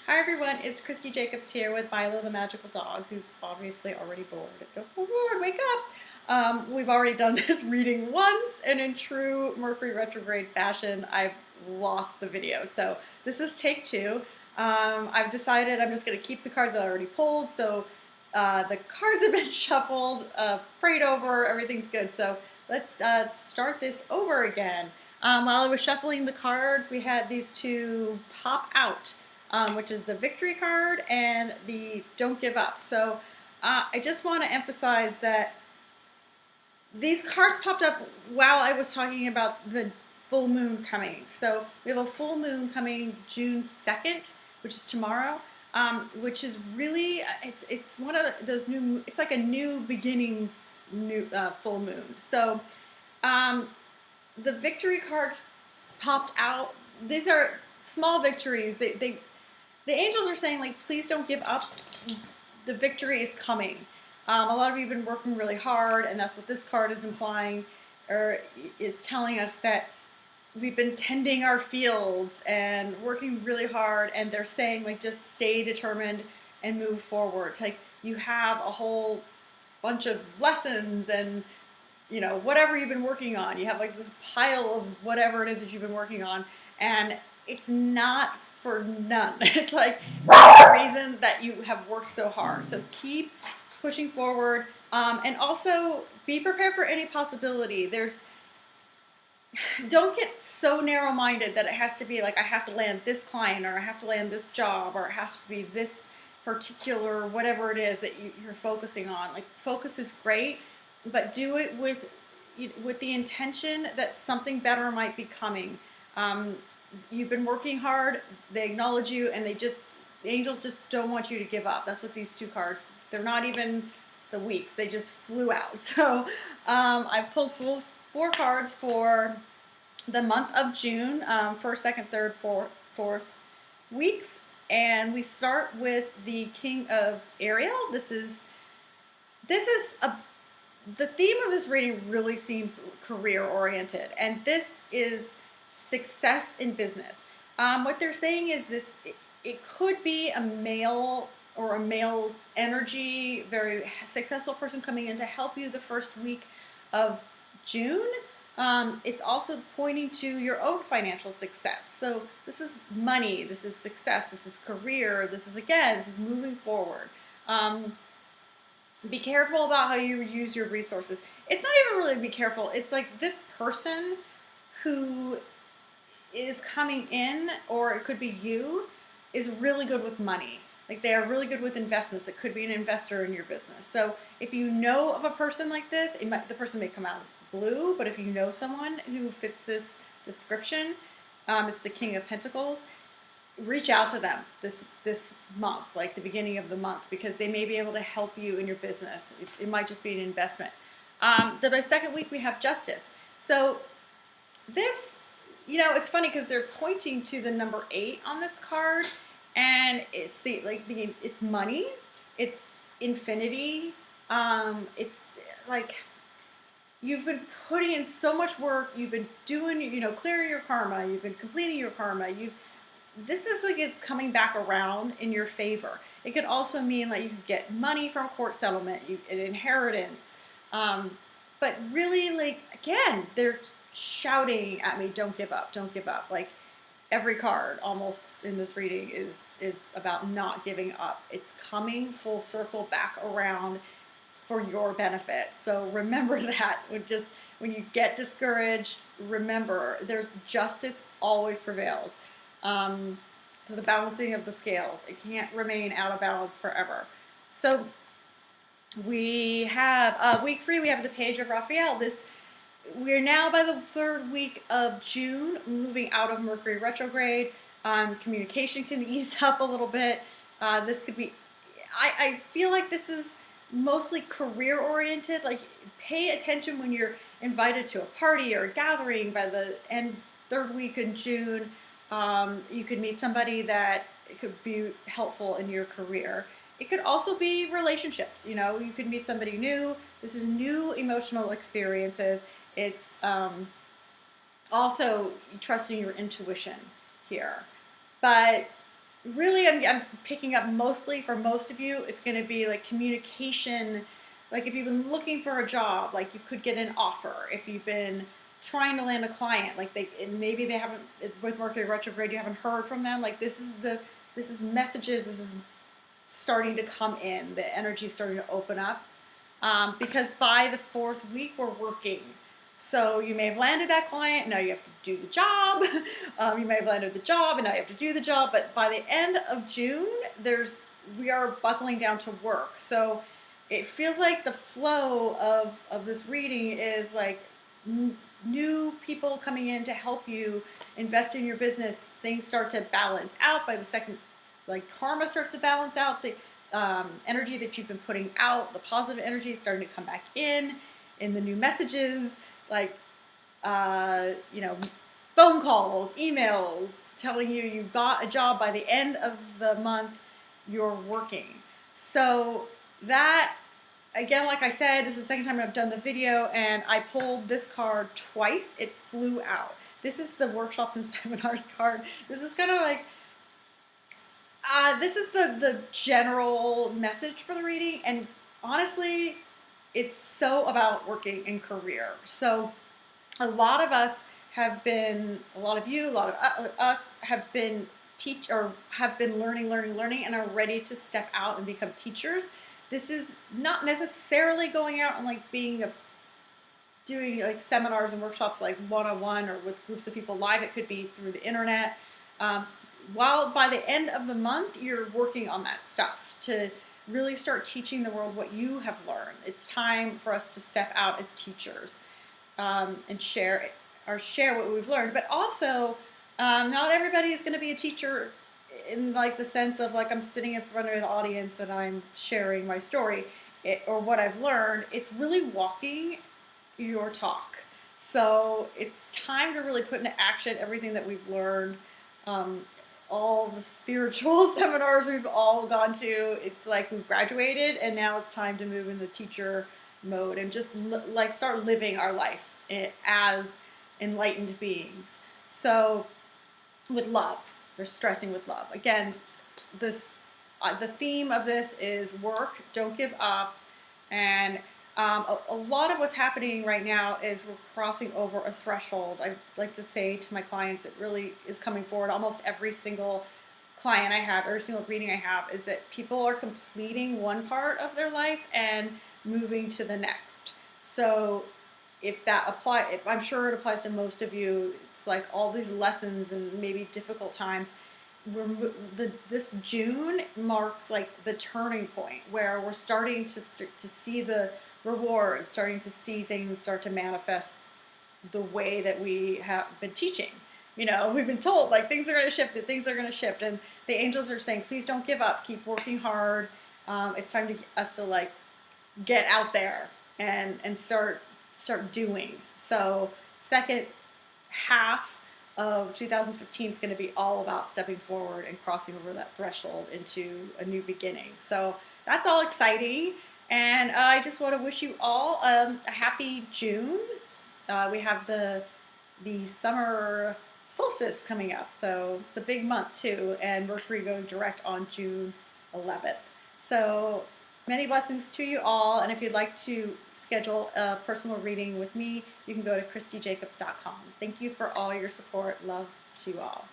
Hi everyone, it's Christy Jacobs here with Milo the magical dog, who's obviously already bored. Oh Lord, wake up! We've already done this reading once, and in true Mercury retrograde fashion, I've lost the video. So this is take two. I've decided I'm just going to keep the cards that I already pulled. So the cards have been shuffled, prayed over, everything's good. So let's start this over again. While I was shuffling the cards, we had these two pop out. Which is the victory card and the don't give up. So I just want to emphasize that these cards popped up while I was talking about the full moon coming. So we have a full moon coming June 2nd, which is tomorrow, which is really, it's one of those new, it's like a new beginnings new full moon. So the victory card popped out. These are small victories. The angels are saying, like, please don't give up. The victory is coming. A lot of you have been working really hard, and that's what this card is implying, or is telling us that we've been tending our fields and working really hard, and they're saying, like, just stay determined and move forward. Like, you have a whole bunch of lessons and, you know, whatever you've been working on. You have, like, this pile of whatever it is that you've been working on, and it's not for none. It's like the reason that you have worked so hard. So keep pushing forward, and also be prepared for any possibility. Don't get so narrow-minded that it has to be like, I have to land this client, or I have to land this job, or it has to be this particular whatever it is that you're focusing on. Like, focus is great, but do it with the intention that something better might be coming. You've been working hard, they acknowledge you, and the angels just don't want you to give up. That's what these two cards, they're not even the weeks, they just flew out. So I've pulled four cards for the month of June, first, second, third, fourth weeks. And we start with the King of Ariel. The theme of this reading really seems career oriented, and this is success in business. What they're saying is it could be a male or a male energy, very successful person coming in to help you the first week of June. It's also pointing to your own financial success. So this is money, this is success, this is career, this is moving forward. Be careful about how you use your resources. It's not even really be careful. It's like this person who is coming in, or it could be you, is really good with money. Like, they are really good with investments. It could be an investor in your business. So if you know of a person like this, the person may come out of the blue, but if you know someone who fits this description, it's the King of Pentacles, reach out to them this month, like the beginning of the month, because they may be able to help you in your business. It might just be an investment. The second week we have Justice. So this, it's funny because they're pointing to the number 8 on this card, and it's it's money, it's infinity, it's like you've been putting in so much work, you've been doing, clearing your karma, you've been completing your karma, this is like it's coming back around in your favor. It could also mean like you could get money from a court settlement, an inheritance, but really, like, again, they're shouting at me, don't give up, don't give up. Like, every card almost in this reading is about not giving up. It's coming full circle back around for your benefit. So remember that. When you get discouraged, remember there's justice always prevails. There's a balancing of the scales. It can't remain out of balance forever. So we have week 3. We have the Page of Raphael. We're now by the 3rd week of June, moving out of Mercury retrograde. Communication can ease up a little bit. This could be, I feel like this is mostly career oriented. Like, pay attention when you're invited to a party or a gathering. By the 3rd week in June, you could meet somebody that could be helpful in your career. It could also be relationships. You could meet somebody new. This is new emotional experiences. It's also trusting your intuition here. But really, I'm picking up mostly for most of you, it's going to be like communication. Like if you've been looking for a job, like you could get an offer. If you've been trying to land a client, like maybe they haven't, with Mercury retrograde, you haven't heard from them. Like this is messages. This is starting to come in. The energy is starting to open up, because by the fourth week we're working. So you may have landed that client, now you have to do the job. You may have landed the job and now you have to do the job. But by the end of June, we are buckling down to work. So it feels like the flow of this reading is like new people coming in to help you invest in your business. Things start to balance out by the second, like karma starts to balance out. The energy that you've been putting out, the positive energy is starting to come back in the new messages, like, you know, phone calls, emails, telling you got a job by the end of the month, you're working. So that, again, like I said, this is the second time I've done the video, and I pulled this card twice. It flew out. This is the workshops and seminars card. This is kind of like, this is the general message for the reading, and honestly, it's so about working and career. So a lot of us have been, a lot of you, a lot of us have been learning, and are ready to step out and become teachers. This is not necessarily going out and like doing like seminars and workshops like one-on-one or with groups of people live. It could be through the internet. While by the end of the month, you're working on that stuff to really start teaching the world what you have learned. It's time for us to step out as teachers, and share what we've learned. But also, not everybody is going to be a teacher in like the sense of like I'm sitting in front of an audience and I'm sharing my story or what I've learned. It's really walking your talk. So it's time to really put into action everything that we've learned. All the spiritual seminars we've all gone to, it's like we've graduated and now it's time to move in the teacher mode and just like start living our life as enlightened beings. So with love, they're stressing with love. Again, this the theme of this is work, don't give up, and a lot of what's happening right now is we're crossing over a threshold. I like to say to my clients, it really is coming forward. Almost every single client I have, every single reading I have, is that people are completing one part of their life and moving to the next. So if I'm sure it applies to most of you. It's like all these lessons and maybe difficult times. This June marks like the turning point where we're starting to see the rewards, starting to see things start to manifest the way that we have been teaching. You know, we've been told like things are going to shift, that things are going to shift, and the angels are saying, please don't give up, keep working hard. It's time to us to like get out there and start doing. So second half of 2015 is going to be all about stepping forward and crossing over that threshold into a new beginning. So that's all exciting. And I just want to wish you all a happy June. We have the summer solstice coming up, so it's a big month too, and Mercury going direct on June 11th. So many blessings to you all, and if you'd like to schedule a personal reading with me, you can go to christyjacobs.com. Thank you for all your support. Love to you all.